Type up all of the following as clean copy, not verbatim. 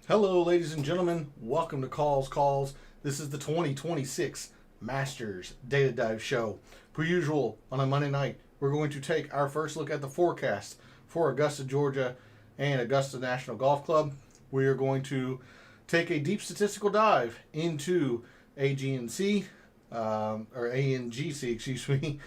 Hello, ladies and gentlemen. Welcome to Calls. This is the 2026 Masters Data Dive Show. Per usual, on a Monday night, we're going to take our first look at the forecast for Augusta, Georgia, and Augusta National Golf Club. We are going to take a deep statistical dive into AGNC, or ANGC, excuse me.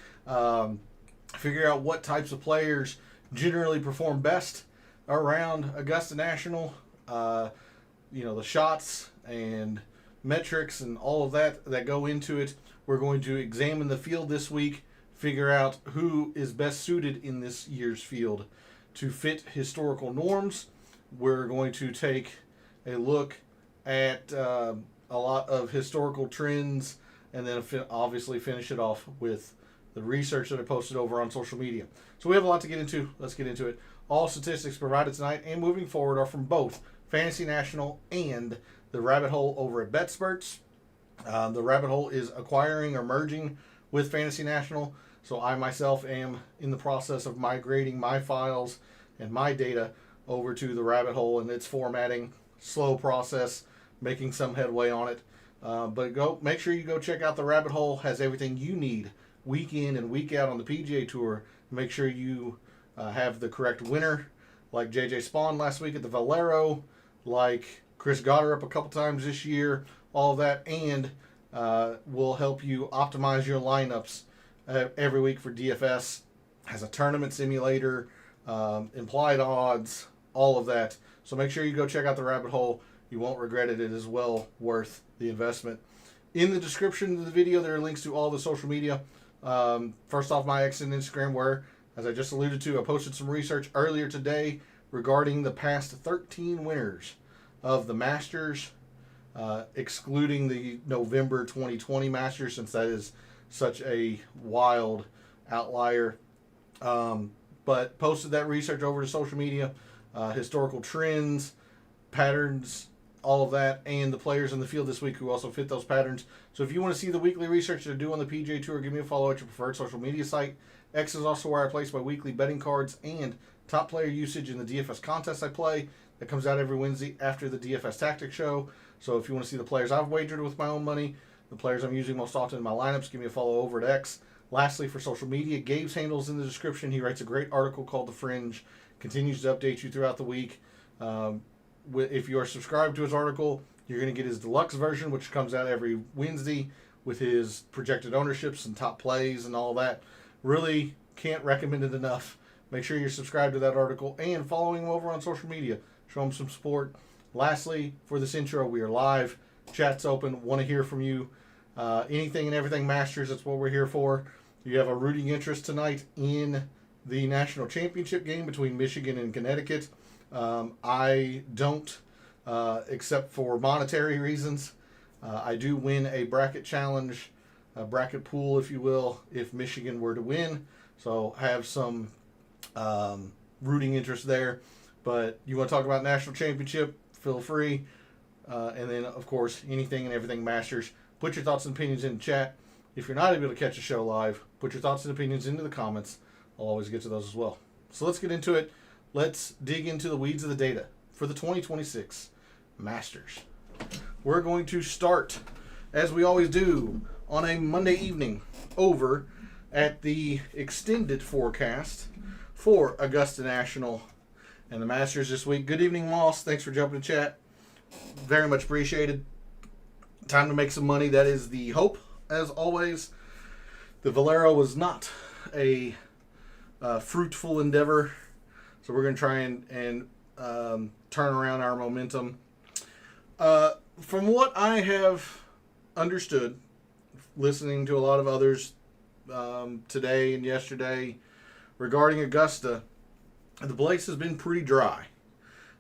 Figure out what types of players generally perform best around Augusta National. The shots and metrics and all of that go into it. We're going to examine the field this week, figure out who is best suited in this year's field to fit historical norms. We're going to take a look at a lot of historical trends and then obviously finish it off with the research that I posted over on social media. So we have a lot to get into. Let's get into it. All statistics provided tonight and moving forward are from both Fantasy National and the Rabbit Hole over at BetSperts. The Rabbit Hole is acquiring or merging with Fantasy National, so I myself am in the process of migrating my files and my data over to the Rabbit Hole, and it's formatting, slow process, making some headway on it. But make sure you go check out the Rabbit Hole. Has everything you need week in and week out on the PGA Tour. Make sure you have the correct winner, like JJ Spawn last week at the Valero, like Chris Goddard a couple times this year, all of that, and will help you optimize your lineups every week for DFS. Has a tournament simulator, implied odds, all of that. So make sure you go check out the Rabbit Hole. You won't regret it. It is well worth the investment. In the description of the video, there are links to all the social media. First off, my X and Instagram, where, as I just alluded to, I posted some research earlier today regarding the past 13 winners of the Masters, excluding the November 2020 Masters, since that is such a wild outlier. But posted that research over to social media, historical trends, patterns, all of that, and the players in the field this week who also fit those patterns. So if you want to see the weekly research that I do on the PGA Tour, give me a follow at your preferred social media site. X is also where I place my weekly betting cards and top player usage in the DFS contest I play. That comes out every Wednesday after the DFS Tactics show. So if you want to see the players I've wagered with my own money, the players I'm using most often in my lineups, give me a follow over at X. Lastly, for social media, Gabe's handle is in the description. He writes a great article called The Fringe, continues to update you throughout the week. If you are subscribed to his article, you're going to get his deluxe version, which comes out every Wednesday with his projected ownerships and top plays and all that. Really can't recommend it enough. Make sure you're subscribed to that article and following him over on social media. Show him some support. Lastly, for this intro, we are live. Chat's open. Want to hear from you. Anything and everything Masters, that's what we're here for. You have a rooting interest tonight in the national championship game between Michigan and Connecticut. I don't, except for monetary reasons. I do win a bracket challenge, a bracket pool, if you will, if Michigan were to win. So have some rooting interest there. But you want to talk about national championship, feel free. And then, of course, anything and everything Masters. Put your thoughts and opinions in the chat. If you're not able to catch a show live, put your thoughts and opinions into the comments. I'll always get to those as well. So let's get into it. Let's dig into the weeds of the data for the 2026 Masters. We're going to start, as we always do, on a Monday evening over at the extended forecast for Augusta National and the Masters this week. Good evening, Moss. Thanks for jumping in chat. Very much appreciated. Time to make some money. That is the hope, as always. The Valero was not a fruitful endeavor. So we're going to try and turn around our momentum. From what I have understood, listening to a lot of others today and yesterday regarding Augusta, the place has been pretty dry.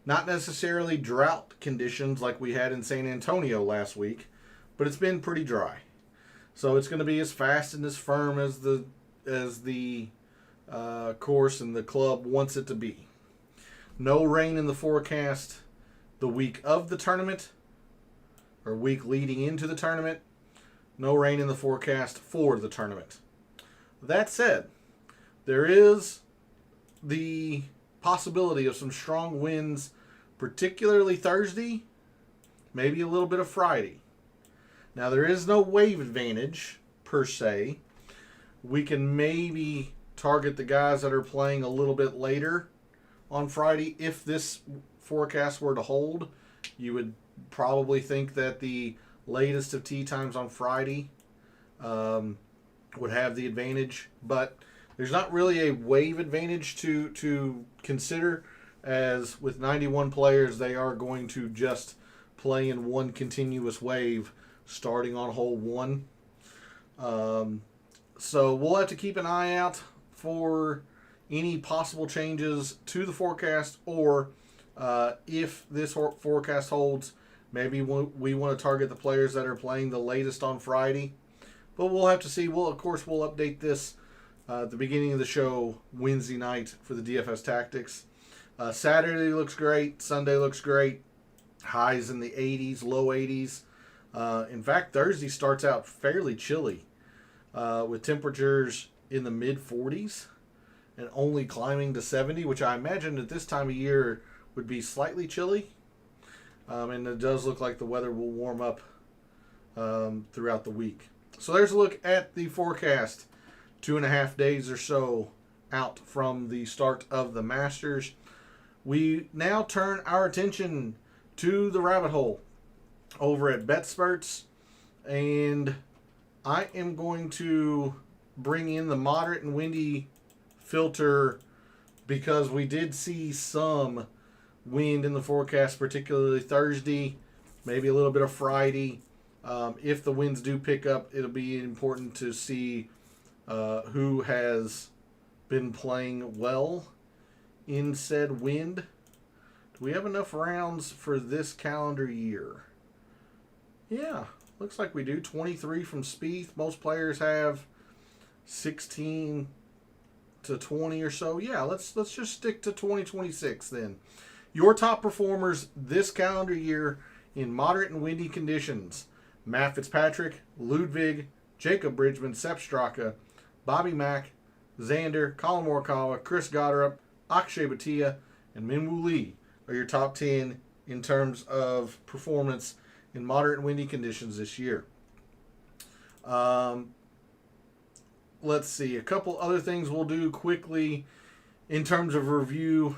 Not necessarily drought conditions like we had in San Antonio last week, but it's been pretty dry. So it's going to be as fast and as firm as the course and the club wants it to be. No rain in the forecast the week of the tournament or week leading into the tournament. No rain in the forecast for the tournament. That said, there is the possibility of some strong winds particularly Thursday, maybe a little bit of Friday. Now, there is no wave advantage per se. We can maybe target the guys that are playing a little bit later on Friday. If this forecast were to hold, you would probably think that the latest of tee times on Friday would have the advantage. But there's not really a wave advantage to consider, as with 91 players, they are going to just play in one continuous wave starting on hole 1. So we'll have to keep an eye out for any possible changes to the forecast, or if this forecast holds, maybe we want to target the players that are playing the latest on Friday. But we'll have to see. Of course, we'll update this at the beginning of the show Wednesday night for the DFS Tactics. Saturday looks great. Sunday looks great. Highs in the 80s, low 80s. In fact, Thursday starts out fairly chilly, with temperatures in the mid-40s and only climbing to 70, which I imagine at this time of year would be slightly chilly. And it does look like the weather will warm up throughout the week. So there's a look at the forecast 2.5 days or so out from the start of the Masters. We now turn our attention to the rabbit hole over at BetSperts, and I am going to bring in the moderate and windy filter because we did see some wind in the forecast, particularly Thursday, maybe a little bit of Friday. If the winds do pick up, it'll be important to see who has been playing well in said wind. Do we have enough rounds for this calendar year? Yeah, looks like we do. 23 from Spieth. Most players have 16 to 20 or so. Yeah, let's just stick to 2026 then. Your top performers this calendar year in moderate and windy conditions: Matt Fitzpatrick, Ludwig, Jacob Bridgman, Sepp Straka, Bobby Mack, Xander, Colin Morikawa, Chris Gotterup, Akshay Bhatia, and Minwoo Lee are your top 10 in terms of performance in moderate and windy conditions this year. Let's see. A couple other things we'll do quickly in terms of review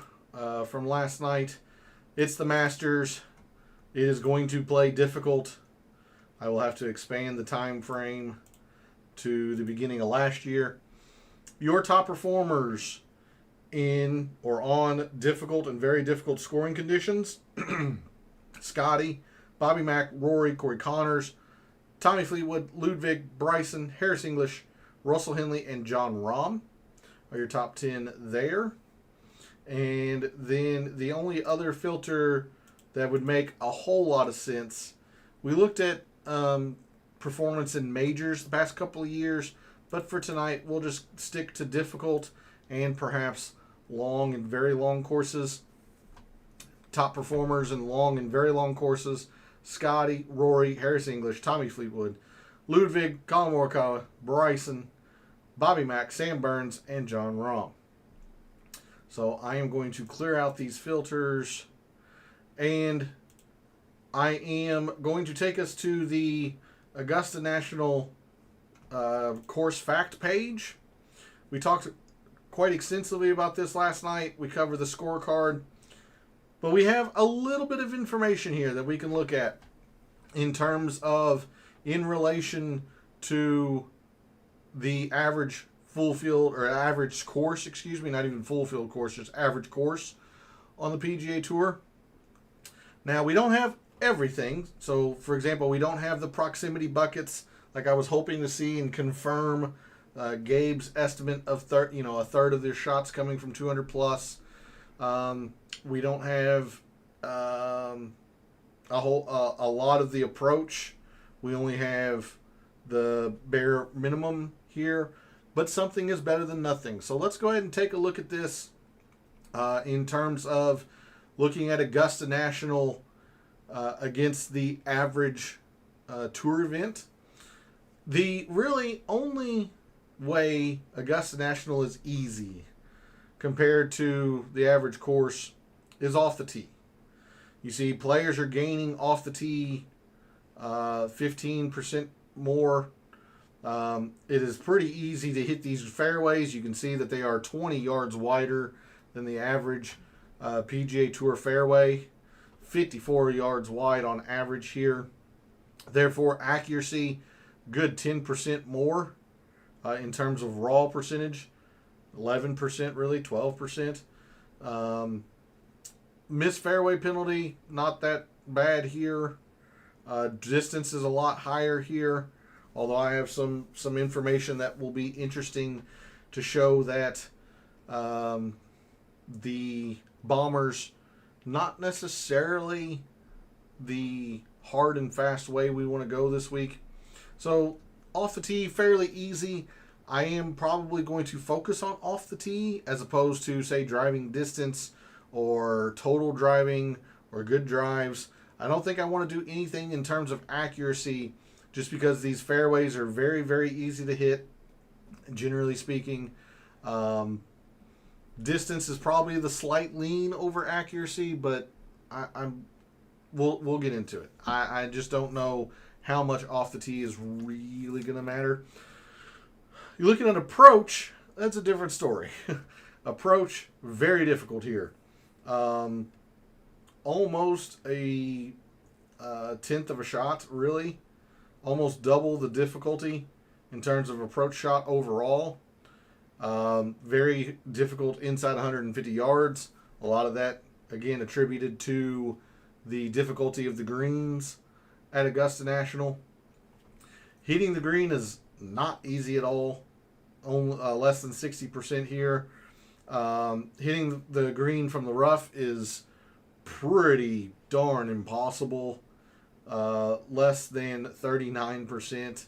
from last night. It's the Masters. It is going to play difficult. I will have to expand the time frame to the beginning of last year. Your top performers in or on difficult and very difficult scoring conditions: Scotty, Bobby Mack, Rory, Corey Connors, Tommy Fleetwood, Ludwig, Bryson, Harris English, Russell Henley, and John Rahm are your top 10 there. And then the only other filter that would make a whole lot of sense, we looked at performance in majors the past couple of years, but for tonight we'll just stick to difficult and perhaps long and very long courses. Top performers in long and very long courses: Scotty, Rory, Harris English, Tommy Fleetwood, Ludwig, Colin Morikawa, Bryson, Bobby Mack, Sam Burns, and John Rahm. So I am going to clear out these filters, and I am going to take us to the Augusta National course fact page. We talked quite extensively about this last night. We covered the scorecard, but we have a little bit of information here that we can look at in terms of in relation to the average full field or average course, not even full field course, just average course on the PGA Tour. Now, we don't have everything. So, for example, we don't have the proximity buckets like I was hoping to see and confirm Gabe's estimate of a third of their shots coming from 200 plus. We don't have a lot of the approach. We only have the bare minimum here, but something is better than nothing. So let's go ahead and take a look at this in terms of looking at Augusta National against the average tour event. The really only way Augusta National is easy compared to the average course is off the tee. You see players are gaining off the tee 15% more. It is pretty easy to hit these fairways. You can see that they are 20 yards wider than the average PGA Tour fairway, 54 yards wide on average here. Therefore, accuracy, good 10% more in terms of raw percentage, 11% really, 12%. Missed fairway penalty, not that bad here. Distance is a lot higher here, although I have some information that will be interesting to show that the Bombers, not necessarily the hard and fast way we want to go this week. So off the tee, fairly easy. I am probably going to focus on off the tee as opposed to, say, driving distance or total driving or good drives. I don't think I want to do anything in terms of accuracy just because these fairways are very, very easy to hit, generally speaking. Distance is probably the slight lean over accuracy, but we'll get into it. I just don't know how much off the tee is really going to matter. You're looking at approach, that's a different story. Approach, very difficult here. Almost a tenth of a shot, really. Almost double the difficulty in terms of approach shot overall. Very difficult inside 150 yards. A lot of that, again, attributed to the difficulty of the greens at Augusta National. Hitting the green is not easy at all. Only less than 60% here. Hitting the green from the rough is pretty darn impossible. Less than 39%.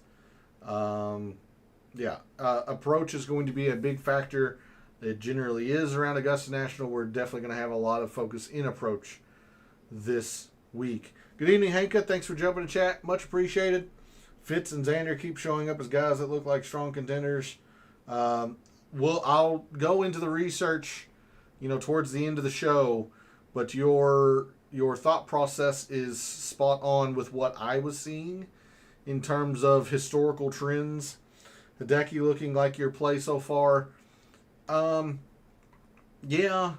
Approach is going to be a big factor. It generally is around Augusta National. We're definitely going to have a lot of focus in approach this week. Good evening, Hanka. Thanks for jumping to chat. Much appreciated. Fitz and Xander keep showing up as guys that look like strong contenders. I'll go into the research, towards the end of the show, but your thought process is spot on with what I was seeing in terms of historical trends. Hideki looking like your play so far. Yeah.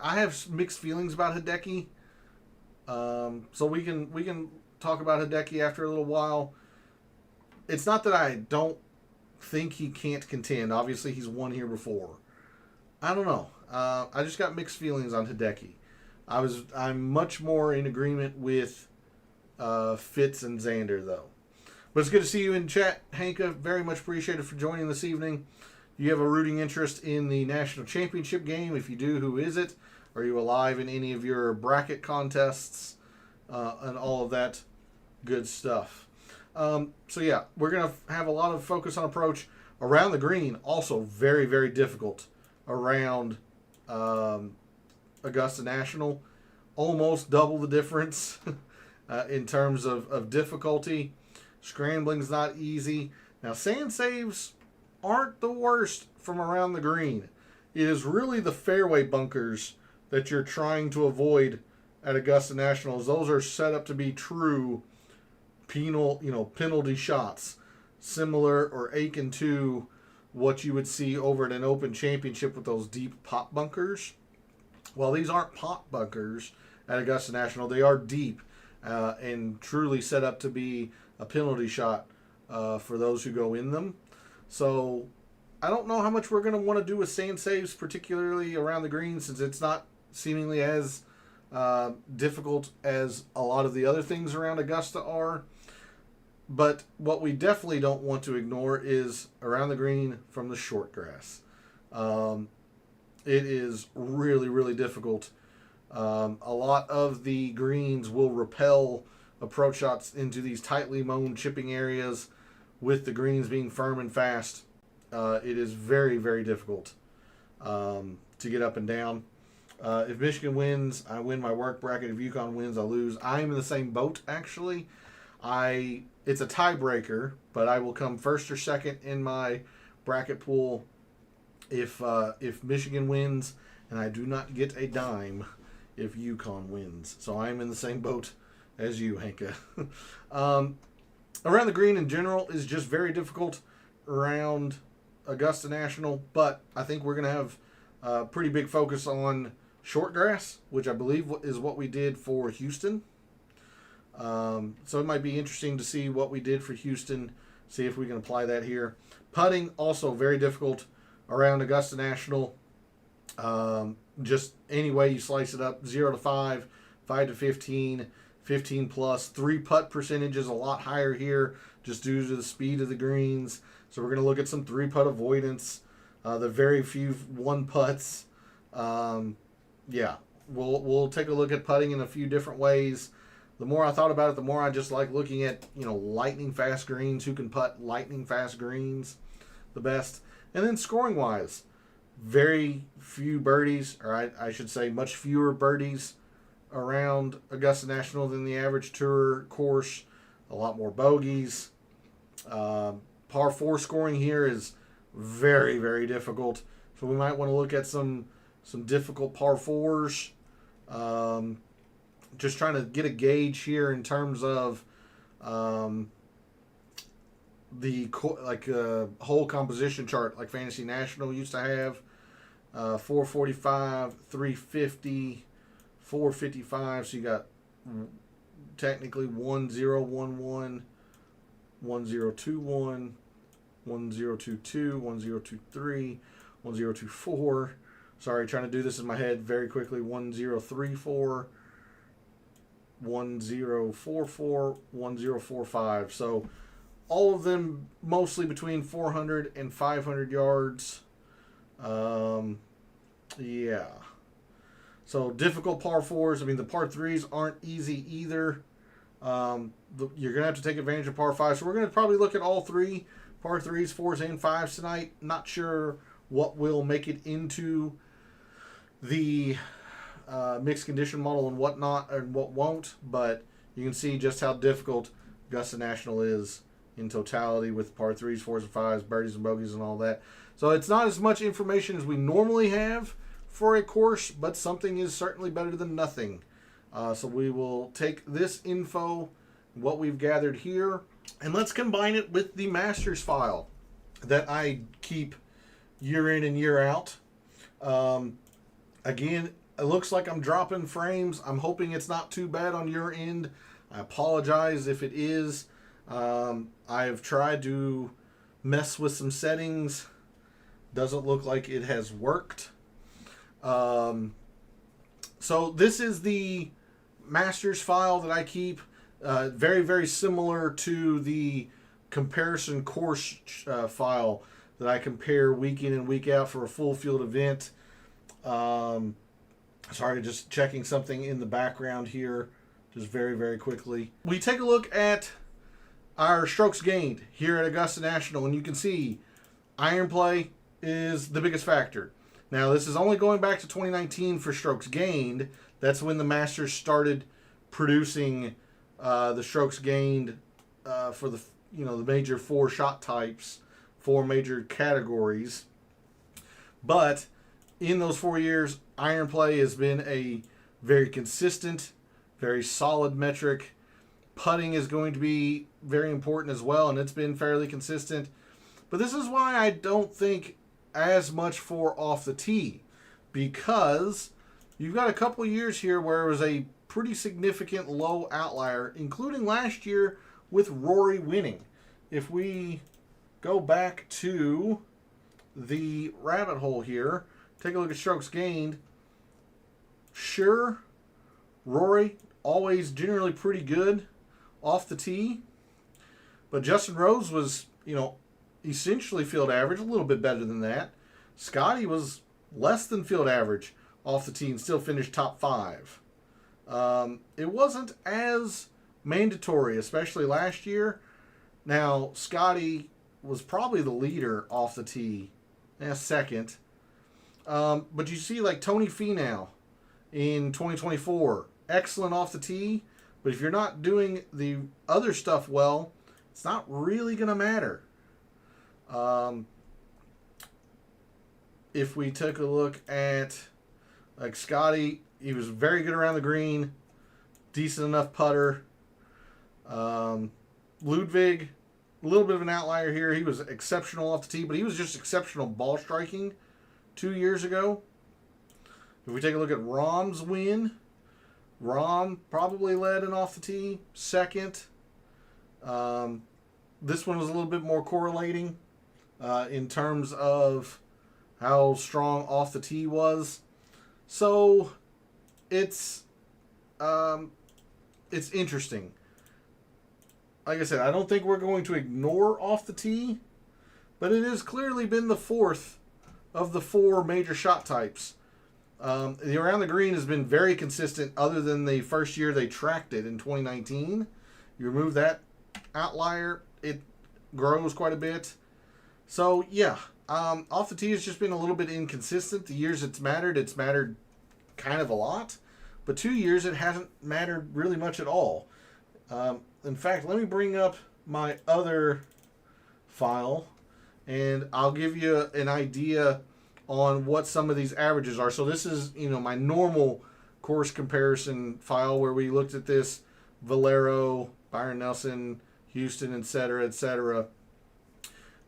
I have mixed feelings about Hideki. So we can talk about Hideki after a little while. It's not that I don't think he can't contend. Obviously, he's won here before. I don't know. I just got mixed feelings on Hideki. I'm much more in agreement with Fitz and Xander, though. But it's good to see you in chat, Hanka. Very much appreciated for joining this evening. Do you have a rooting interest in the National Championship game? If you do, who is it? Are you alive in any of your bracket contests and all of that good stuff? We're going to have a lot of focus on approach. Around the green, also very, very difficult around Augusta National. Almost double the difference in terms of difficulty. Scrambling's not easy. Now, sand saves aren't the worst from around the green. It is really the fairway bunkers that you're trying to avoid at Augusta National. Those are set up to be true penalty shots, similar or akin to what you would see over at an Open Championship with those deep pot bunkers. Well, these aren't pot bunkers at Augusta National. They are deep and truly set up to be a penalty shot for those who go in them. So I don't know how much we're going to want to do with sand saves, particularly around the green, since it's not seemingly as difficult as a lot of the other things around Augusta are. But what we definitely don't want to ignore is around the green from the short grass. It is really, really difficult. A lot of the greens will repel approach shots into these tightly mown chipping areas with the greens being firm and fast. It is very, very difficult to get up and down. If Michigan wins, I win my work bracket. If UConn wins, I lose. I'm in the same boat, actually. It's a tiebreaker, but I will come first or second in my bracket pool if Michigan wins and I do not get a dime if UConn wins. So I'm in the same boat as you, Hanka. Around the green in general is just very difficult around Augusta National, but I think we're going to have a pretty big focus on short grass, which I believe is what we did for Houston. So it might be interesting to see what we did for Houston, see if we can apply that here. Putting, also very difficult around Augusta National. Just any way you slice it up, 0 to 5, 5 to 15, 15 plus. 3-putt percentage is a lot higher here just due to the speed of the greens. So we're going to look at some 3-putt avoidance, the very few 1-putts. Yeah, we'll take a look at putting in a few different ways. The more I thought about it, the more I just like looking at, lightning fast greens, who can putt lightning fast greens the best. And then scoring wise, very few birdies, or I should say much fewer birdies around Augusta National than the average tour course. A lot more bogeys. Par 4 scoring here is very, very difficult. So we might want to look at some difficult par 4s. Just trying to get a gauge here in terms of the whole composition chart like Fantasy National used to have. 445, 350, 455. So you got technically 1011, 1021, 1022, 1023, 1024. Sorry, trying to do this in my head very quickly. 1034, 1044, 1045. So all of them mostly between 400 and 500 yards. Yeah. So difficult par 4s. I mean, the par 3s aren't easy either. You're going to have to take advantage of par 5. So we're going to probably look at all 3, par 3s, 4s, and 5s tonight. Not sure what will make it into the mixed condition model and whatnot, and what won't. But you can see just how difficult Augusta National is in totality with par 3s, 4s, and 5s, birdies and bogeys and all that. So it's not as much information as we normally have for a course, but something is certainly better than nothing. So we will take this info, what we've gathered here, and let's combine it with the Masters file that I keep year in and year out. Again, it looks like I'm dropping frames. I'm hoping it's not too bad on your end. I apologize if it is. I have tried to mess with some settings. Doesn't look like it has worked. So this is the Masters file that I keep. Very, very similar to the comparison course file that I compare week in and week out for a full field event. Sorry, just checking something in the background here, just very, very quickly. We take a look at our strokes gained here at Augusta National, and you can see iron play is the biggest factor. Now, this is only going back to 2019 for strokes gained. That's when the Masters started producing the strokes gained for the major 4 shot types, 4 major categories. But in those 4 years, iron play has been a very consistent, very solid metric. Putting is going to be very important as well, and it's been fairly consistent. But this is why I don't think as much for off the tee, because you've got a couple years here where it was a pretty significant low outlier, including last year with Rory winning. If we go back to the rabbit hole here, take a look at strokes gained. Sure, Rory always generally pretty good off the tee, but Justin Rose was, essentially field average, a little bit better than that. Scotty was less than field average off the tee and still finished top 5. It wasn't as mandatory, especially last year. Now, Scotty was probably the leader off the tee, second. But you see, like Tony Finau in 2024, excellent off the tee, but if you're not doing the other stuff well, it's not really going to matter. If we took a look at like Scotty, he was very good around the green, decent enough putter. Ludwig, a little bit of an outlier here. He was exceptional off the tee, but he was just exceptional ball striking 2 years ago. If we take a look at Rahm's win, Rahm probably led in off the tee, second. This one was a little bit more correlating in terms of how strong off the tee was. So it's interesting. Like I said, I don't think we're going to ignore off the tee, but it has clearly been the fourth of the four major shot types. The around the green has been very consistent other than the first year they tracked it in 2019. You remove that outlier, it grows quite a bit. So, yeah, off the tee has just been a little bit inconsistent. The years it's mattered kind of a lot. But 2 years, it hasn't mattered really much at all. In fact, let me bring up my other file, and I'll give you an idea on what some of these averages are. So this is, my normal course comparison file where we looked at this Valero, Byron Nelson, Houston, etc., etc.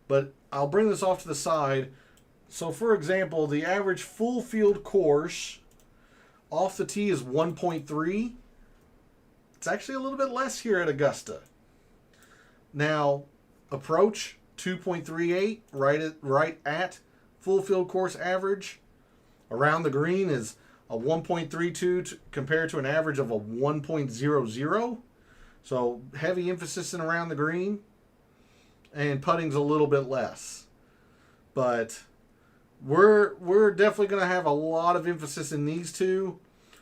But I'll bring this off to the side. So, for example, the average full field course off the tee is 1.3. It's actually a little bit less here at Augusta. Now, approach 2.38, right at full field course average. Around the green is a 1.32 compared to an average of a 1.00. So heavy emphasis in around the green, and putting's a little bit less. But we're definitely going to have a lot of emphasis in these two.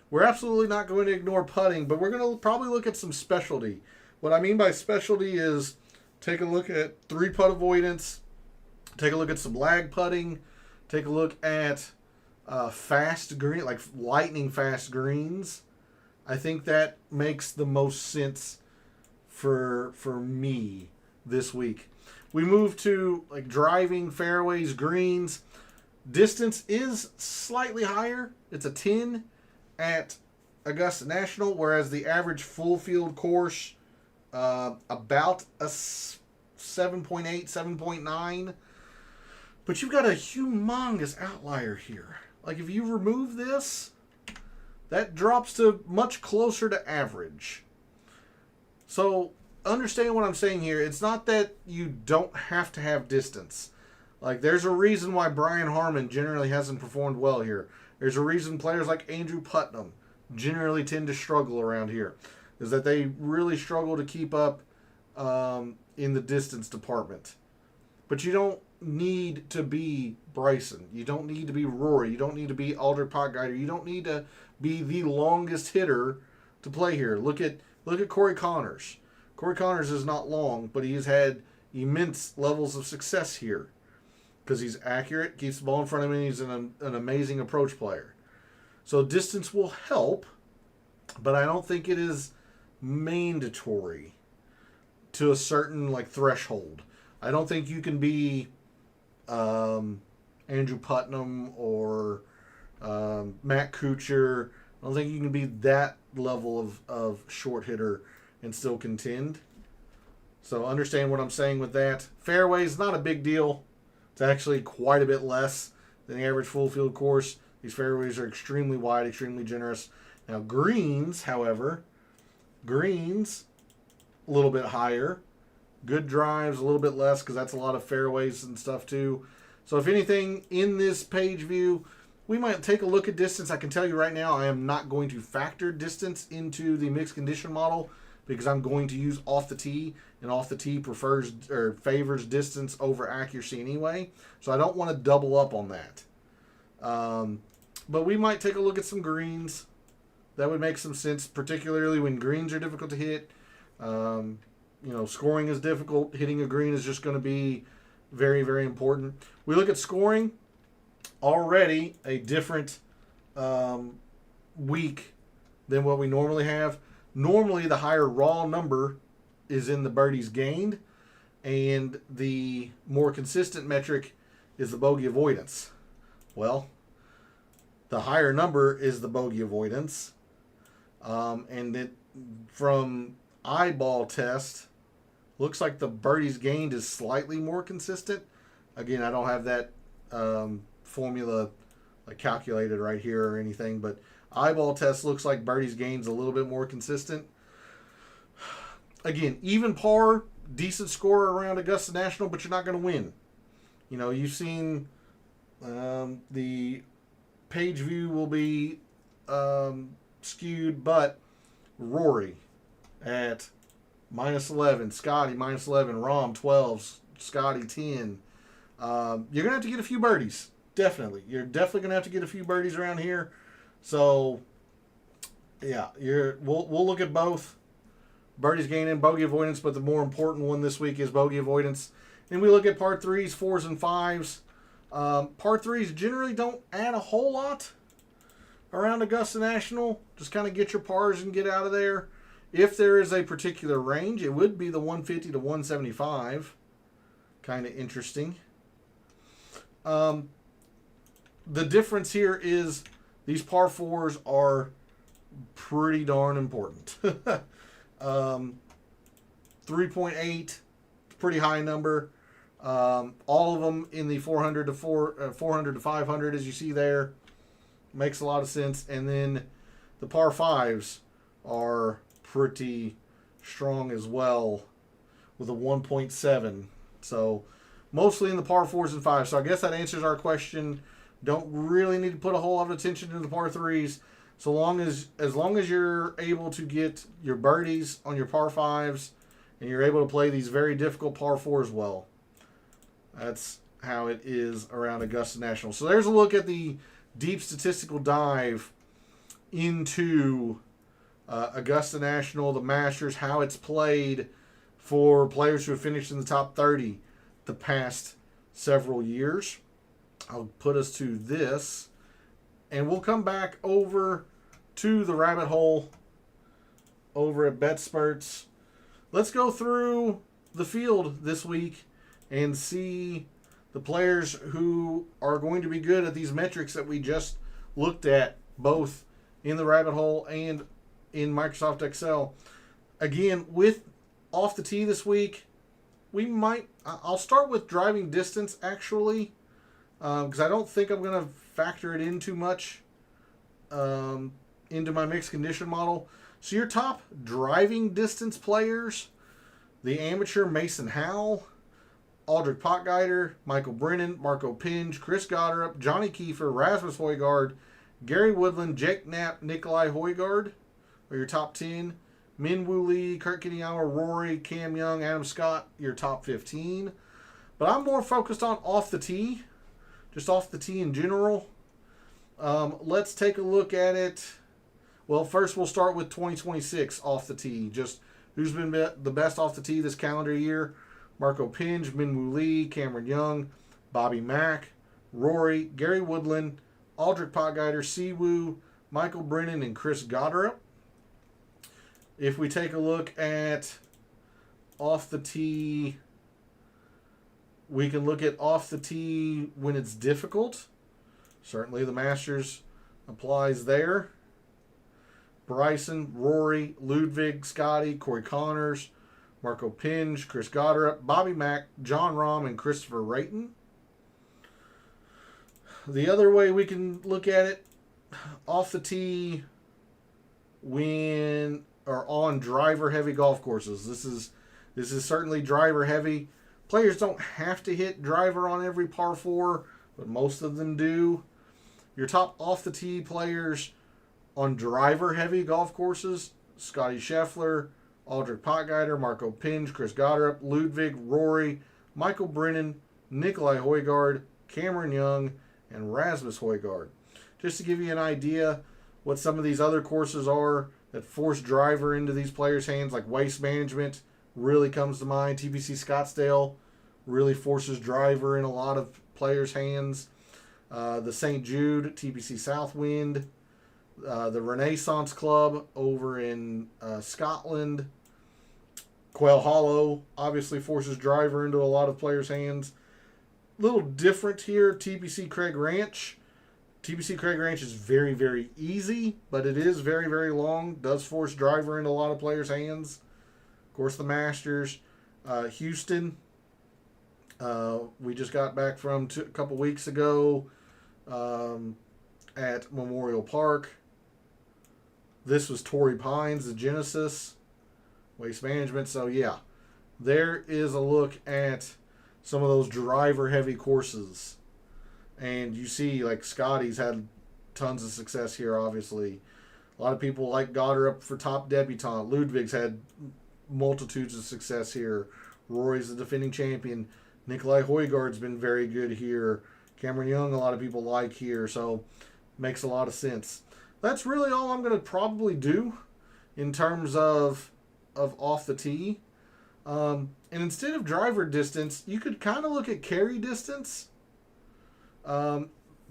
We're absolutely not going to ignore putting, but we're going to probably look at some specialty. What I mean by specialty is take a look at 3-putt avoidance, take a look at some lag putting, take a look at fast green, like lightning fast greens. I think that makes the most sense for me this week. We move to like driving, fairways, greens. Distance is slightly higher. It's a 10 at Augusta National, whereas the average full field course about a 7.8, 7.9. But you've got a humongous outlier here. Like if you remove this, that drops to much closer to average. So understand what I'm saying here. It's not that you don't have to have distance. Like there's a reason why Brian Harman generally hasn't performed well here. There's a reason players like Andrew Putnam generally tend to struggle around here. Is that they really struggle to keep up in the distance department. But you don't need to be Bryson. You don't need to be Rory. You don't need to be Alder Potgeider. You don't need to be the longest hitter to play here. Look at Corey Connors. Corey Connors is not long, but he's had immense levels of success here because he's accurate, keeps the ball in front of him, and he's an amazing approach player. So distance will help, but I don't think it is mandatory to a certain like threshold. I don't think you can be Andrew Putnam or Matt Kuchar. I don't think you can be that level of short hitter and still contend. So understand what I'm saying with that. Fairways, not a big deal. It's actually quite a bit less than the average full field course. These fairways are extremely wide, extremely generous. Now greens, however, a little bit higher. Good drives, a little bit less because that's a lot of fairways and stuff too. So if anything, in this page view, we might take a look at distance. I can tell you right now, I am not going to factor distance into the mixed condition model because I'm going to use off the tee, and off the tee prefers or favors distance over accuracy anyway. So I don't want to double up on that. But we might take a look at some greens. That would make some sense, particularly when greens are difficult to hit. Scoring is difficult. Hitting a green is just going to be very, very important. We look at scoring. Already a different week than what we normally have. Normally, the higher raw number is in the birdies gained, and the more consistent metric is the bogey avoidance. Well, The higher number is the bogey avoidance. And it, from eyeball test, looks like the birdies gained is slightly more consistent. Again, I don't have that formula like calculated right here or anything, but eyeball test looks like birdies gained a little bit more consistent. Again, even par, decent score around Augusta National, but you're not going to win. You know, you've seen the page view will be skewed, but Rory at -11, Scotty -11, Rahm 12, Scotty 10. You're going to have to get a few birdies. Definitely. You're definitely going to have to get a few birdies around here. So, yeah, we'll look at both. Birdies gained and bogey avoidance, but the more important one this week is bogey avoidance. And we look at par 3s, 4s, and 5s. Par 3s generally don't add a whole lot around Augusta National. Just kind of get your pars and get out of there. If there is a particular range, it would be the 150 to 175. Kind of interesting. The difference here is these par 4s are pretty darn important. 3.8, pretty high number. All of them in the 400 to 500, as you see there, makes a lot of sense. And then the par 5s are pretty strong as well, with a 1.7. So mostly in the par 4s and 5s. So I guess that answers our question. Don't really need to put a whole lot of attention to the par 3s. So as long as you're able to get your birdies on your par 5s and you're able to play these very difficult par 4s well. That's how it is around Augusta National. So there's a look at the deep statistical dive into Augusta National, the Masters, how it's played for players who have finished in the top 30 the past several years. I'll put us to this. And we'll come back over to the rabbit hole over at BetSperts. Let's go through the field this week and see the players who are going to be good at these metrics that we just looked at, both in the rabbit hole and in Microsoft Excel. Again, with off the tee this week, I'll start with driving distance, actually, because I don't think I'm going to factor it in too much into my mixed condition model. So your top driving distance players, the amateur Mason Howell, Aldrich Potgieter, Michael Brennan, Marco Pinge, Chris Goddard, Johnny Kiefer, Rasmus Højgaard, Gary Woodland, Jake Knapp, Nikolai Højgaard are your top 10. Min Woo Lee, Kurt Kitayama, Rory, Cam Young, Adam Scott, your top 15. But I'm more focused on off the tee, just off the tee in general. Let's take a look at it. Well, first we'll start with 2026 off the tee. Just who's been the best off the tee this calendar year. Marco Pinge, Min Woo Lee, Cameron Young, Bobby Mack, Rory, Gary Woodland, Aldrich Potgieter, Siwoo, Michael Brennan, and Chris Goddard. If we take a look at off the tee, we can look at off the tee when it's difficult. Certainly the Masters applies there. Bryson, Rory, Ludwig, Scotty, Corey Connors, Marco Pinge, Chris Goddard, Bobby Mack, John Rahm, and Christopher Rayton. The other way we can look at it, off the tee when or on driver heavy golf courses. This is certainly driver heavy. Players don't have to hit driver on every par 4, but most of them do. Your top off the tee players on driver heavy golf courses: Scotty Scheffler, Aldrich Potgieter, Marco Pinge, Chris Goddard, Ludwig, Rory, Michael Brennan, Nikolai Højgaard, Cameron Young, and Rasmus Højgaard. Just to give you an idea what some of these other courses are that force driver into these players' hands, like Waste Management really comes to mind. TPC Scottsdale really forces driver in a lot of players' hands. The St. Jude, TPC Southwind, the Renaissance Club over in Scotland. Quail Hollow obviously forces driver into a lot of players' hands. Little different here, TPC Craig Ranch TPC Craig Ranch is very, very easy, but it is very, very long. Does force driver into a lot of players' hands. Of course, the Masters. Houston, we just got back from a couple weeks ago at Memorial Park. This was Torrey Pines, the Genesis, Waste Management. So, yeah, there is a look at some of those driver-heavy courses. And you see, like, Scotty's had tons of success here, obviously. A lot of people like Goddard up for top debutant. Ludwig's had multitudes of success here. Rory's the defending champion. Nikolai Højgaard's been very good here. Cameron Young, a lot of people like here. So, makes a lot of sense. That's really all I'm going to probably do in terms of off the tee. And instead of driver distance, you could kind of look at carry distance.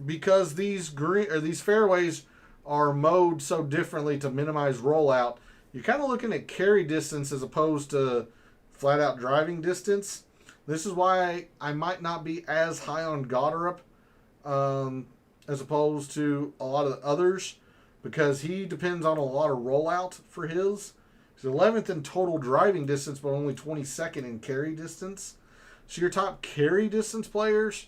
Because these fairways are mowed so differently to minimize rollout, you're kind of looking at carry distance as opposed to flat out driving distance. This is why I might not be as high on Goddard as opposed to a lot of the others, because he depends on a lot of rollout for his. He's 11th in total driving distance, but only 22nd in carry distance. So your top carry distance players: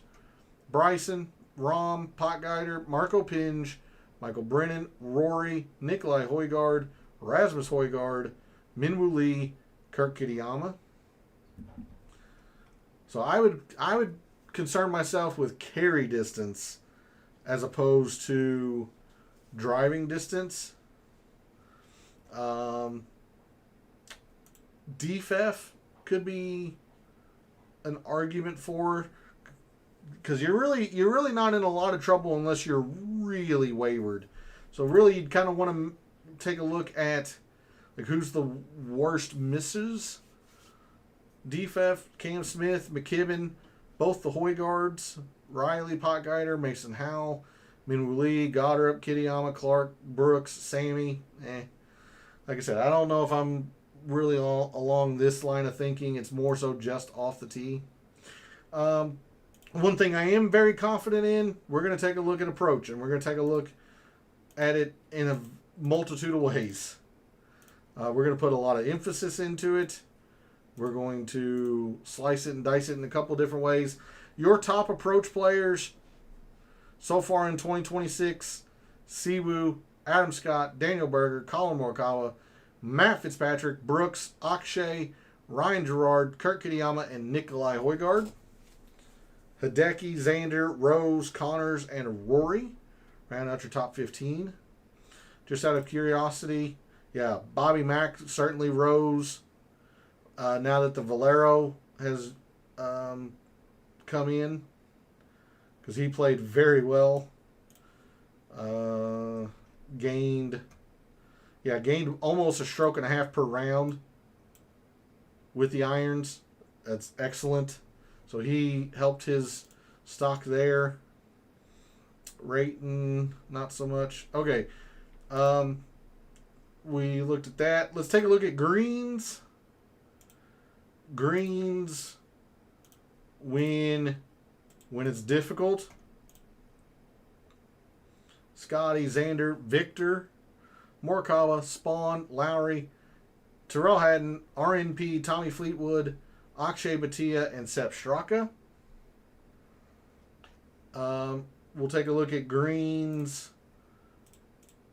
Bryson, Rahm, Potgieter, Marco Pinge, Michael Brennan, Rory, Nikolai Højgaard, Rasmus Højgaard, Minwoo Lee, Kurt Kitayama. So I would concern myself with carry distance as opposed to driving distance. DFF could be an argument for, because you're really not in a lot of trouble unless you're really wayward. So really, you'd kind of want to take a look at like who's the worst misses. DFF, Cam Smith, McKibben, both the Højgaards, Riley, Potgieter, Mason Howell, Minwoo Lee, Goddard, Kitayama, Clark, Brooks, Sammy. Like I said, I don't know if I'm really all along this line of thinking. It's more so just off the tee. One thing I am very confident in, we're going to take a look at approach, and we're going to take a look at it in a multitude of ways. We're going to put a lot of emphasis into it. We're going to slice it and dice it in a couple different ways. Your top approach players so far in 2026: Siwoo, Adam Scott, Daniel Berger, Colin Morikawa, Matt Fitzpatrick, Brooks, Akshay, Ryan Gerard, Kurt Kitayama, and Nikolai Højgaard. Hideki, Xander, Rose, Connors, and Rory round out your top 15. Just out of curiosity, yeah, Bobby Mack certainly rose now that the Valero has come in, because he played very well. Gained almost a stroke and a half per round with the irons. That's excellent. So he helped his stock there. Rating, not so much. Okay. We looked at that. Let's take a look at greens. Greens, when it's difficult: Scotty, Xander, Victor, Morikawa, Spawn, Lowry, Terrell Hatton, RNP, Tommy Fleetwood, Akshay Bhatia, and Sepp Straka. We'll take a look at greens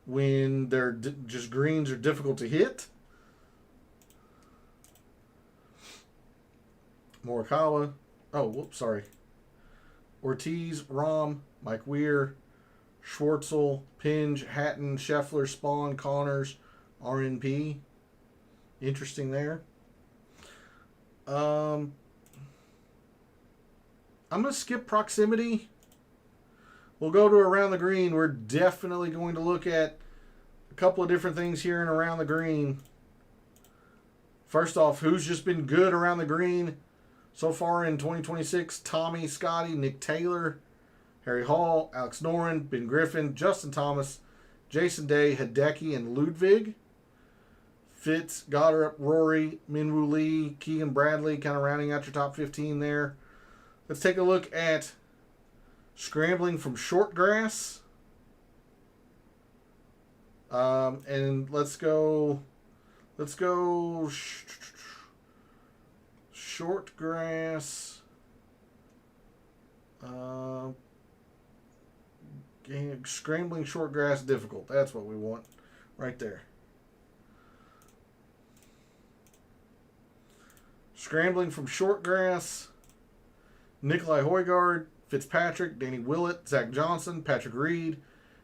when they're just greens are difficult to hit: Morikawa. Ortiz, Rahm, Mike Weir, Schwartzel, Pinge, Hatton, Scheffler, Spawn, Connors, RNP. Interesting there. I'm going to skip proximity. We'll go to around the green. We're definitely going to look at a couple of different things here and around the green. First off, who's just been good around the green so far in 2026? Tommy, Scotty, Nick Taylor, Harry Hall, Alex Noren, Ben Griffin, Justin Thomas, Jason Day, Hideki, and Ludwig. Fitz, Goddard, Rory, Minwoo Lee, Keegan Bradley, kind of rounding out your top 15 there. Let's take a look at scrambling from short grass. And let's go short grass. Scrambling short grass difficult. That's what we want right there. Scrambling from short grass. Nicolai Højgaard, Fitzpatrick, Danny Willett, Zach Johnson, Patrick Reed,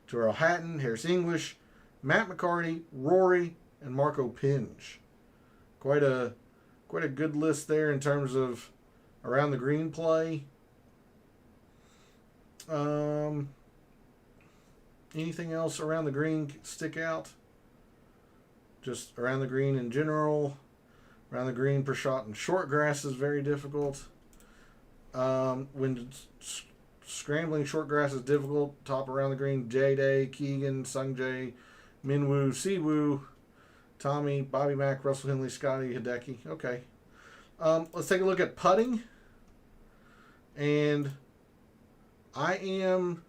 Terrell Hatton, Harris English, Matt McCarty, Rory, and Marco Pinge. Quite a good list there in terms of around the green play. Anything else around the green stick out? Just around the green in general. Around the green per shot and short grass is very difficult. When scrambling short grass is difficult, top around the green, J-Day, Keegan, Sungjae, Minwoo, Siwoo, Tommy, Bobby Mack, Russell Henley, Scotty, Hideki. Okay. Let's take a look at putting. And I am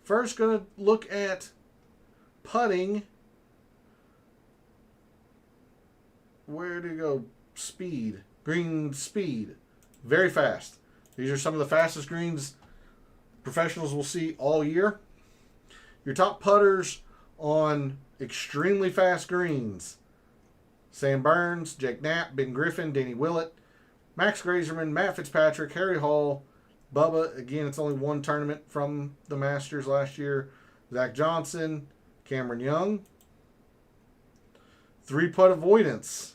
first going to look at putting. Where to go? Speed. Green speed. Very fast. These are some of the fastest greens professionals will see all year. Your top putters on extremely fast greens: Sam Burns, Jake Knapp, Ben Griffin, Danny Willett, Max Grazerman, Matt Fitzpatrick, Harry Hall, Bubba. Again, it's only one tournament from the Masters last year. Zach Johnson, Cameron Young. 3-putt avoidance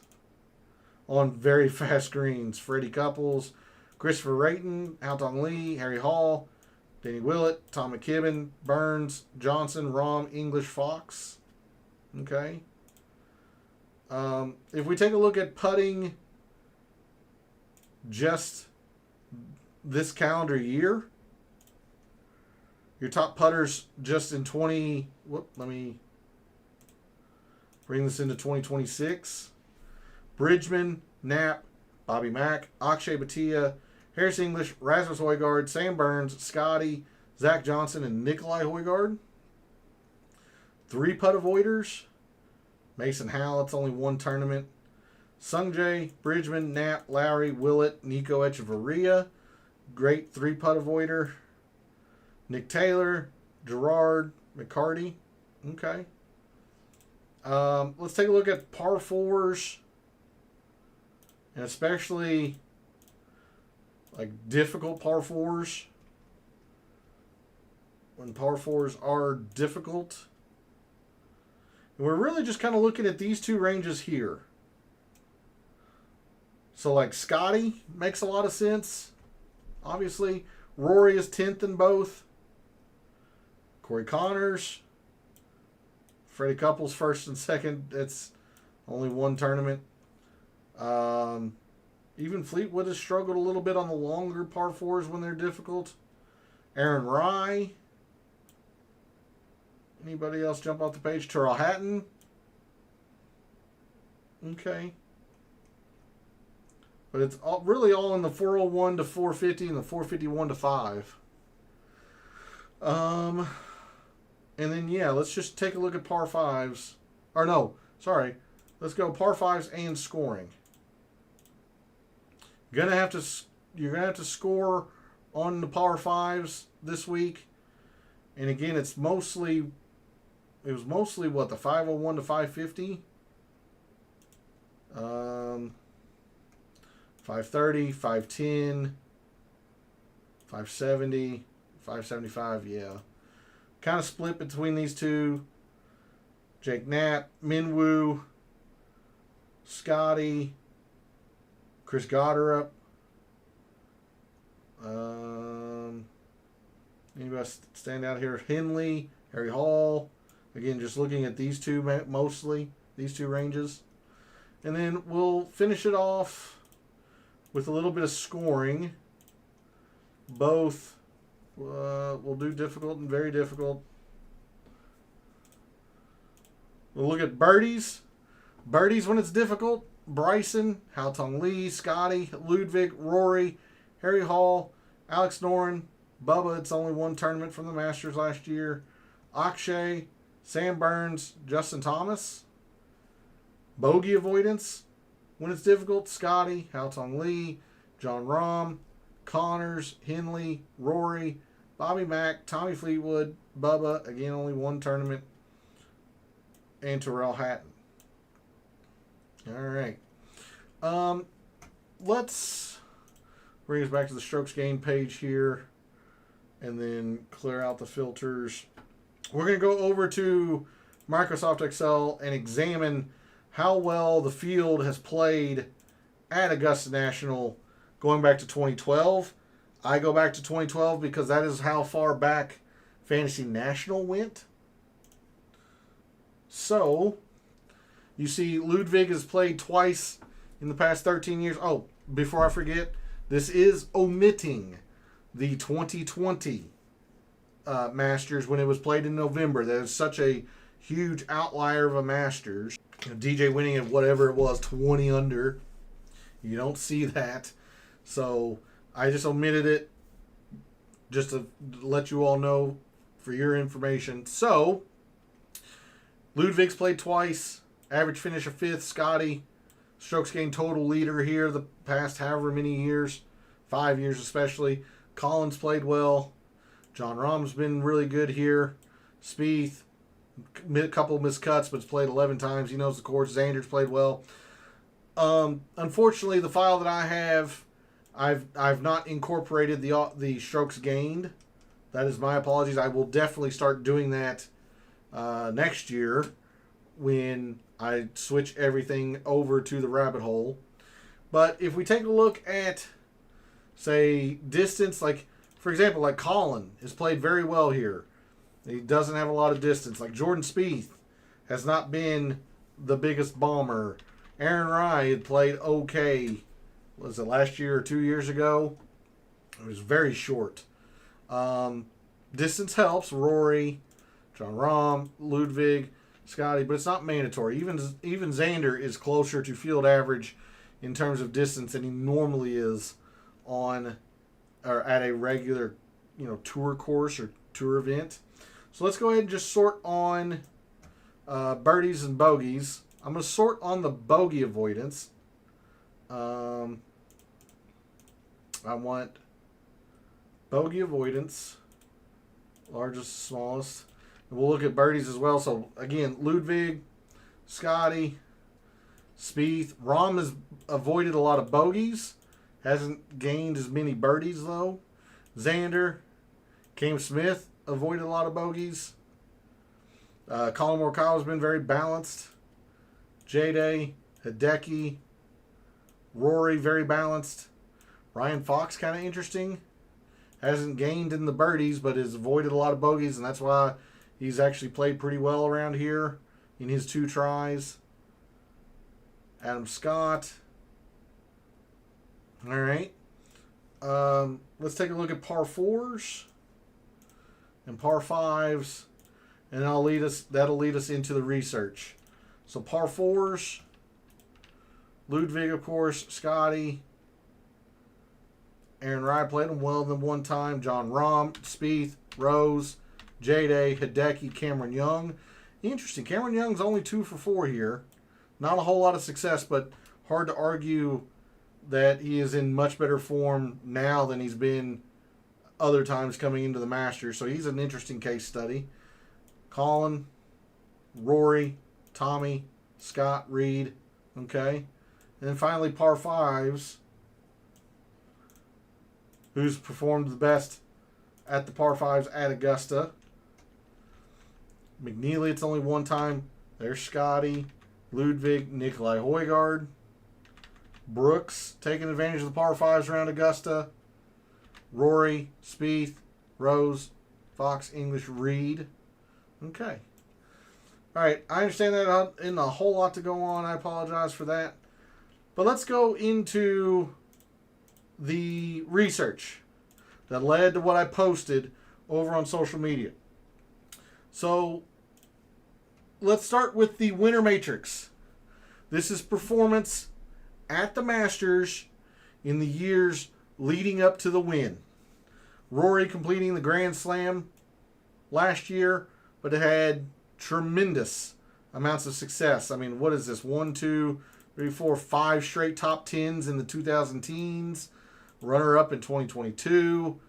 on very fast greens: Freddie Couples, Christopher Rayton, Haotong Lee, Harry Hall, Danny Willett, Tom McKibben, Burns, Johnson, Rahm, English, Fox. Okay. If we take a look at putting just this calendar year, your top putters just in let me bring this into 2026. Bridgman, Knapp, Bobby Mack, Akshay Bhatia, Harris English, Rasmus Højgaard, Sam Burns, Scotty, Zach Johnson, and Nicolai Højgaard. 3-putt avoiders: Mason Howell, it's only one tournament. Sungjae, Bridgman, Knapp, Lowry, Willett, Nico Echeverria, great 3-putt avoider. Nick Taylor, Gerard, McCarty. Okay. Let's take a look at par 4s, and especially like difficult par 4s. When par 4s are difficult. And we're really just kind of looking at these two ranges here. So like Scotty makes a lot of sense. Obviously, Rory is 10th in both. Corey Connors, Freddie Couples first and second. It's only one tournament. Even Fleetwood has struggled a little bit on the longer par 4s when they're difficult. Aaron Rye. Anybody else jump off the page? Terrell Hatton. Okay. But it's really all in the 401 to 450 and the 451 to 5. And then, yeah, let's just take a look at par 5s. Or no, sorry. Let's go par 5s and scoring. You're gonna have to score on the par 5s this week. And again, it was mostly what, the 501 to 550? 530, 510, 570, 575, yeah. Kind of split between these two. Jake Knapp, Minwoo, Scotty, Chris Goddard. Anybody stand out here? Henley, Harry Hall. Again, just looking at these two mostly, these two ranges. And then we'll finish it off with a little bit of scoring. Both we'll do difficult and very difficult. We'll look at birdies. Birdies when it's difficult: Bryson, Haotong Lee, Scotty, Ludwig, Rory, Harry Hall, Alex Noren, Bubba. It's only one tournament from the Masters last year. Akshay, Sam Burns, Justin Thomas. Bogey avoidance when it's difficult, Scotty, Haotong Lee, John Rahm, Connors, Henley, Rory, Bobby Mack, Tommy Fleetwood, Bubba, again only one tournament, and Terrell Hatton. All right. Let's bring us back to the strokes gained page here and then clear out the filters. We're going to go over to Microsoft Excel and examine how well the field has played at Augusta National going back to 2012. I go back to 2012 because that is how far back Fantasy National went. So, you see Ludwig has played twice in the past 13 years. Oh, before I forget, this is omitting the 2020 Masters when it was played in November. That is such a huge outlier of a Masters. You know, DJ winning at whatever it was, 20 under. You don't see that. So I just omitted it just to let you all know for your information. So Ludwig's played twice. Average finish of 5th. Scotty, strokes gained total leader here the past however many years. 5 years especially. Collins played well. John Rahm's been really good here. Spieth, a couple of missed cuts, but it's played 11 times. He knows the course. Xander's played well. Unfortunately, the file that I have, I've not incorporated the strokes gained. That is my apologies. I will definitely start doing that next year when I switch everything over to the rabbit hole. But if we take a look at, say, distance, like, for example, like Colin has played very well here. He doesn't have a lot of distance. Like Jordan Spieth has not been the biggest bomber. Aaron Rai had played okay. Was it last year or 2 years ago? It was very short. Distance helps. Rory, John Rahm, Ludwig, Scotty, but it's not mandatory. Even Xander is closer to field average in terms of distance than he normally is on or at a regular, tour course or tour event. So let's go ahead and just sort on birdies and bogeys. I'm going to sort on the bogey avoidance. I want bogey avoidance, largest to smallest. And we'll look at birdies as well. So again, Ludwig, Scotty, Spieth. Rahm has avoided a lot of bogeys. Hasn't gained as many birdies though. Xander, Cam Smith avoided a lot of bogeys. Colin Morikawa has been very balanced. J-Day, Hideki, Rory, very balanced. Ryan Fox, kind of interesting. Hasn't gained in the birdies, but has avoided a lot of bogeys, and that's why he's actually played pretty well around here in his 2 tries. Adam Scott. All right. Let's take a look at par 4s and par 5s, and that'll lead us into the research. So par 4s, Ludwig, of course, Scotty, Aaron Rai played them well than one time. John Rahm, Spieth, Rose, J-Day, Hideki, Cameron Young. Interesting. Cameron Young's only 2 for 4 here. Not a whole lot of success, but hard to argue that he is in much better form now than he's been other times coming into the Masters. So he's an interesting case study. Colin, Rory, Tommy, Scott, Reed. Okay. And then finally par 5s. Who's performed the best at the par 5s at Augusta? McNeely, it's only one time. There's Scotty, Ludwig, Nikolai Højgaard. Brooks taking advantage of the par 5s around Augusta. Rory, Spieth, Rose, Fox, English, Reed. Okay. All right. I understand that isn't a whole lot to go on. I apologize for that. But let's go into the research that led to what I posted over on social media. So let's start with the winner matrix. This is performance at the Masters in the years leading up to the win. Rory completing the Grand Slam last year, but it had tremendous amounts of success. I mean, what is this? 1, 2, 3, 4, 5 straight top 10s in the 2000 teens. Runner-up in 2022.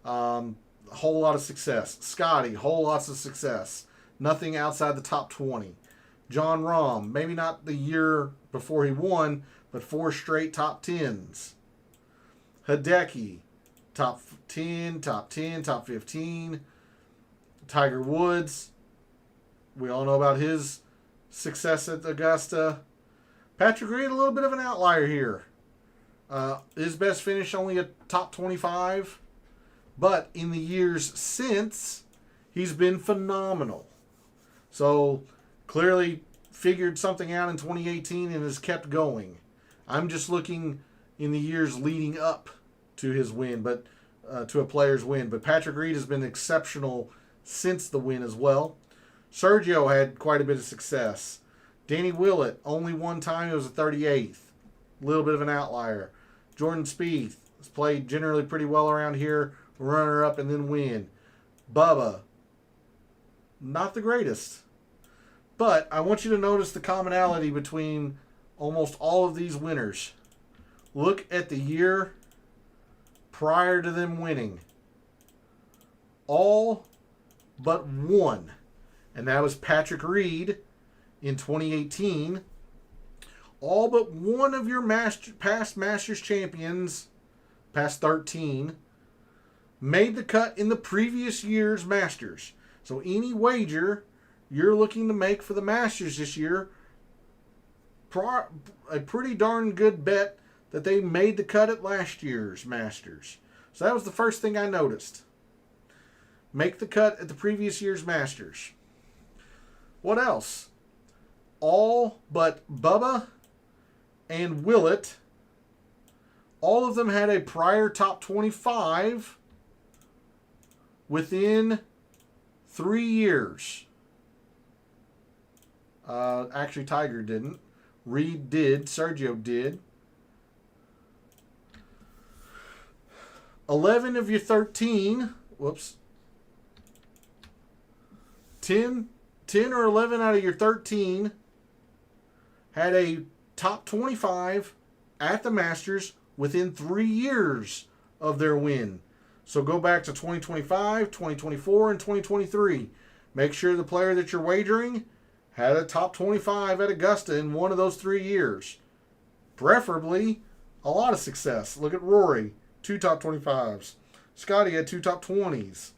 A whole lot of success. Scotty, whole lots of success. Nothing outside the top 20. John Rahm, maybe not the year before he won, but 4 straight top 10s. Hideki, top 10, top 10, top 15. Tiger Woods, we all know about his success at Augusta. Patrick Reed, a little bit of an outlier here. His best finish only a top 25. But in the years since, he's been phenomenal. So, clearly figured something out in 2018 and has kept going. I'm just looking in the years leading up to his win, but to a player's win. But Patrick Reed has been exceptional since the win as well. Sergio had quite a bit of success. Danny Willett, only one time, it was a 38th. A little bit of an outlier. Jordan Spieth has played generally pretty well around here, runner-up and then win. Bubba, not the greatest. But I want you to notice the commonality between almost all of these winners. Look at the year prior to them winning. All but one. And that was Patrick Reed in 2018. All but one of your past Masters champions, past 13, made the cut in the previous year's Masters. So any wager you're looking to make for the Masters this year, a pretty darn good bet that they made the cut at last year's Masters. So that was the first thing I noticed. Make the cut at the previous year's Masters. What else? All but Bubba and Willett, all of them had a prior top 25 within 3 years. Actually, Tiger didn't. Reed did. Sergio did. 11 of your 13. Whoops. 10 or 11 out of your 13 had a top 25 at the Masters within 3 years of their win. So go back to 2025, 2024, and 2023. Make sure the player that you're wagering had a top 25 at Augusta in one of those 3 years. Preferably a lot of success. Look at Rory, 2 top 25s. Scotty had 2 top 20s.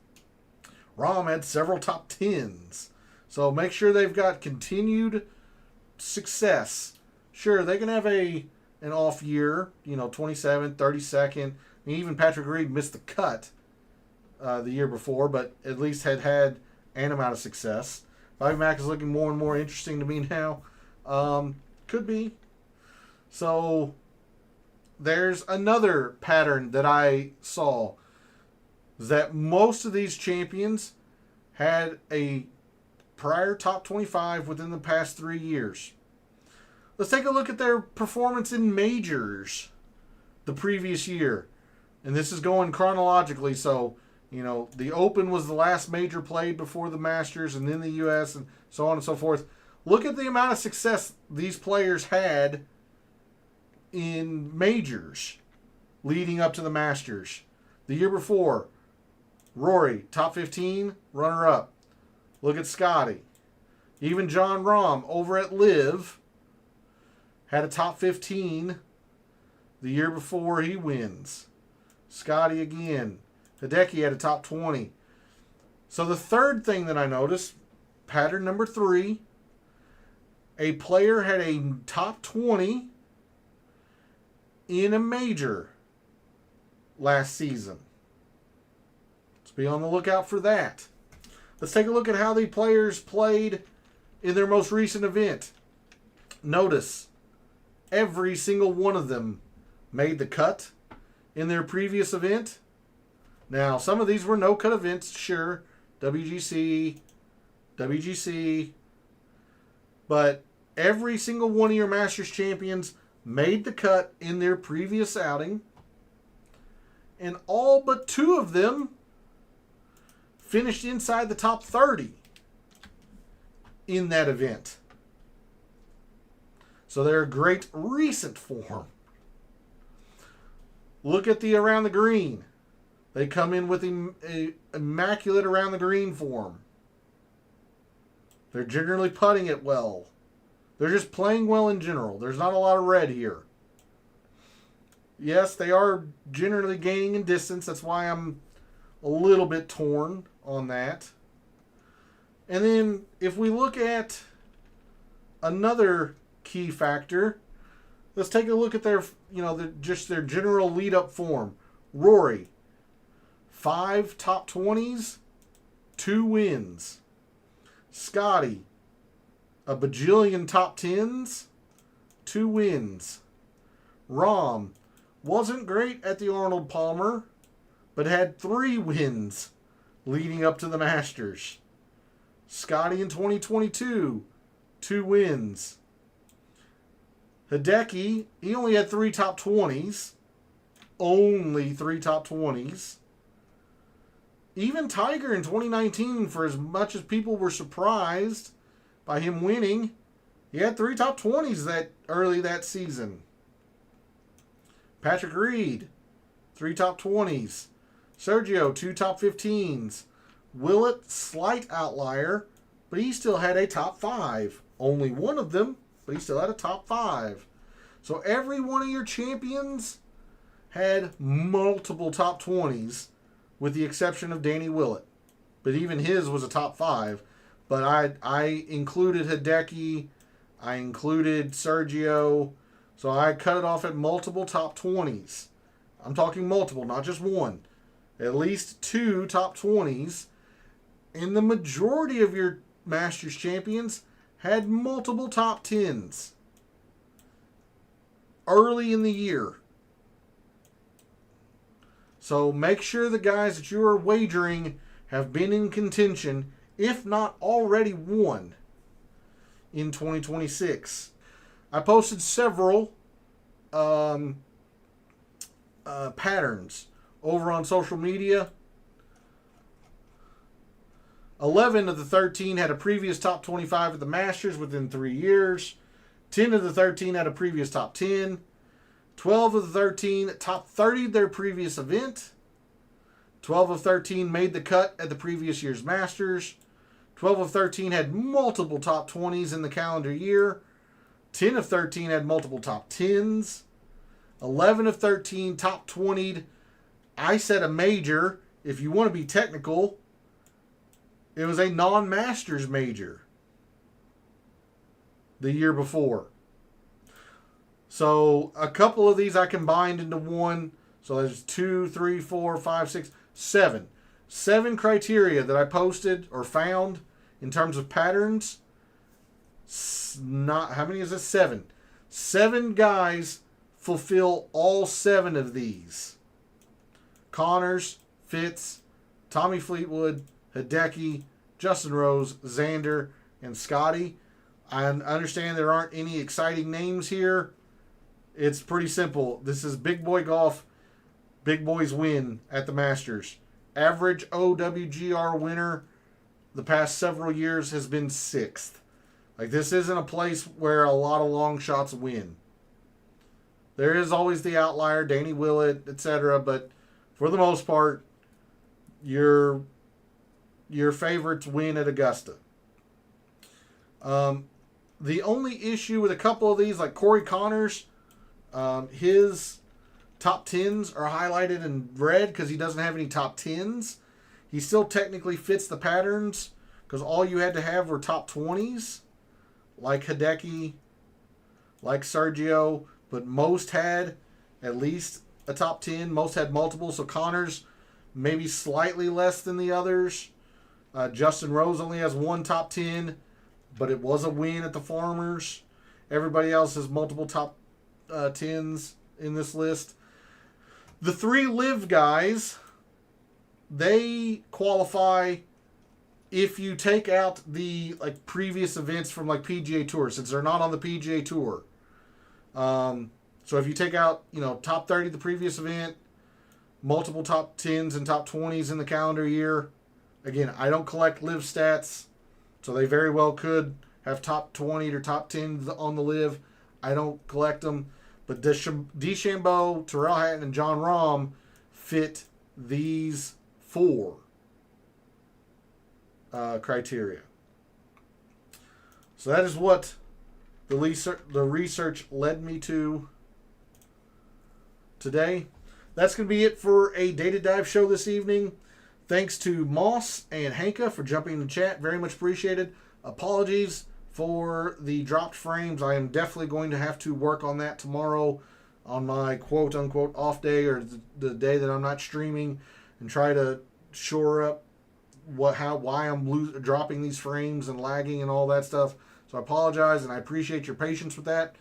Rahm had several top 10s. So make sure they've got continued success. Sure, they can have an off year, 27th, 32nd. I mean, even Patrick Reed missed the cut the year before, but at least had an amount of success. Bobby Mack is looking more and more interesting to me now. Could be. So there's another pattern that I saw, that most of these champions had a prior top 25 within the past 3 years. Let's take a look at their performance in majors the previous year. And this is going chronologically, so, the Open was the last major played before the Masters, and then the U.S., and so on and so forth. Look at the amount of success these players had in majors leading up to the Masters. The year before, Rory, top 15, runner-up. Look at Scotty. Even John Rahm over at Liv had a top 15 the year before he wins. Scotty again. Hideki had a top 20. So the third thing that I noticed, pattern number 3, a player had a top 20 in a major last season. Let's be on the lookout for that. Let's take a look at how the players played in their most recent event. Notice, every single one of them made the cut in their previous event. Now, some of these were no-cut events, sure. WGC, but every single one of your Masters champions made the cut in their previous outing, and all but 2 of them finished inside the top 30 in that event. So they're a great recent form. Look at the around the green. They come in with a immaculate around the green form. They're generally putting it well. They're just playing well in general. There's not a lot of red here. Yes, they are generally gaining in distance. That's why I'm a little bit torn on that. And then if we look at another key factor, let's take a look at their, just their general lead-up form. Rory, 5 top 20s, 2 wins. Scotty, a bajillion top 10s, 2 wins. Rahm, wasn't great at the Arnold Palmer, but had 3 wins leading up to the Masters. Scotty in 2022, 2 wins. Hideki, he only had 3 top 20s. Only 3 top 20s. Even Tiger in 2019, for as much as people were surprised by him winning, he had 3 top 20s early that season. Patrick Reed, 3 top 20s. Sergio, 2 top 15s. Willett, slight outlier, but he still had a top 5. Only one of them, but he still had a top 5. So every one of your champions had multiple top 20s, with the exception of Danny Willett. But even his was a top 5. But I included Hideki, I included Sergio, so I cut it off at multiple top 20s. I'm talking multiple, not just one. At least 2 top 20s. And the majority of your Masters champions had multiple top 10s early in the year. So make sure the guys that you are wagering have been in contention, if not already won, in 2026. I posted several patterns over on social media. 11 of the 13 had a previous top 25 at the Masters within 3 years. 10 of the 13 had a previous top 10. 12 of the 13 top 30 their previous event. 12 of 13 made the cut at the previous year's Masters. 12 of 13 had multiple top 20s in the calendar year. 10 of 13 had multiple top 10s. 11 of 13 top 20'd. I said a major. If you want to be technical, it was a non-Masters major the year before. So a couple of these I combined into one. So there's 2, 3, 4, 5, 6, 7. 7 criteria that I posted or found in terms of patterns. How many is this? 7. 7 guys fulfill all 7 of these. Connors, Fitz, Tommy Fleetwood, Hideki, Justin Rose, Xander, and Scotty. I understand there aren't any exciting names here. It's pretty simple. This is big boy golf. Big boys win at the Masters. Average OWGR winner the past several years has been 6th. Like, this isn't a place where a lot of long shots win. There is always the outlier, Danny Willett, etc. But for the most part, your favorites win at Augusta. The only issue with a couple of these, like Corey Connors, his top 10s are highlighted in red because he doesn't have any top 10s. He still technically fits the patterns because all you had to have were top 20s, like Hideki, like Sergio, but most had at least a top 10. Most had multiple, so Connors maybe slightly less than the others. Justin Rose only has 1 top 10, but it was a win at the Farmers. Everybody else has multiple top 10s in this list. The 3 live guys, they qualify if you take out the previous events from PGA Tour, since they're not on the PGA Tour. So if you take out top 30 the previous event, multiple top 10s and top 20s in the calendar year. Again, I don't collect live stats. So they very well could have top 20 or top 10 on the live. I don't collect them. But DeChambeau, Tyrrell Hatton, and John Rahm fit these 4 criteria. So that is what the research led me to today. That's going to be it for a Data Dive show this evening. Thanks to Moss and Hanka for jumping in the chat. Very much appreciated. Apologies for the dropped frames. I am definitely going to have to work on that tomorrow on my quote-unquote off day, or the day that I'm not streaming, and try to shore up why I'm dropping these frames and lagging and all that stuff. So I apologize, and I appreciate your patience with that.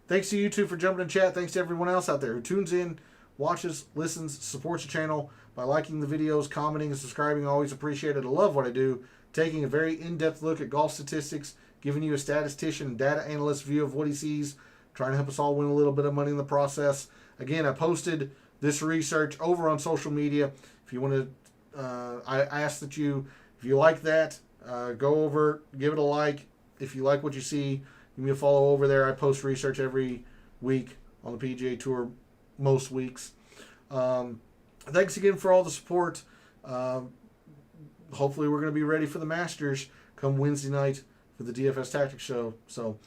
Thanks to you two for jumping in chat. Thanks to everyone else out there who tunes in, watches, listens, supports the channel by liking the videos, commenting, and subscribing. I always appreciate it. I love what I do. Taking a very in-depth look at golf statistics, giving you a statistician and data analyst view of what he sees, trying to help us all win a little bit of money in the process. Again, I posted this research over on social media. If you want to, I ask that you, if you like that, go over, give it a like. If you like what you see, give me a follow over there. I post research every week on the PGA Tour, most weeks. Thanks again for all the support. Hopefully we're going to be ready for the Masters come Wednesday night for the DFS Tactics show. So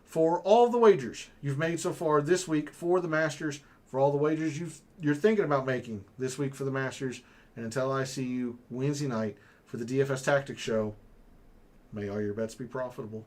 for all of the wagers you've made so far this week for the Masters, for all the wagers you're thinking about making this week for the Masters, and until I see you Wednesday night for the DFS Tactics show, may all your bets be profitable.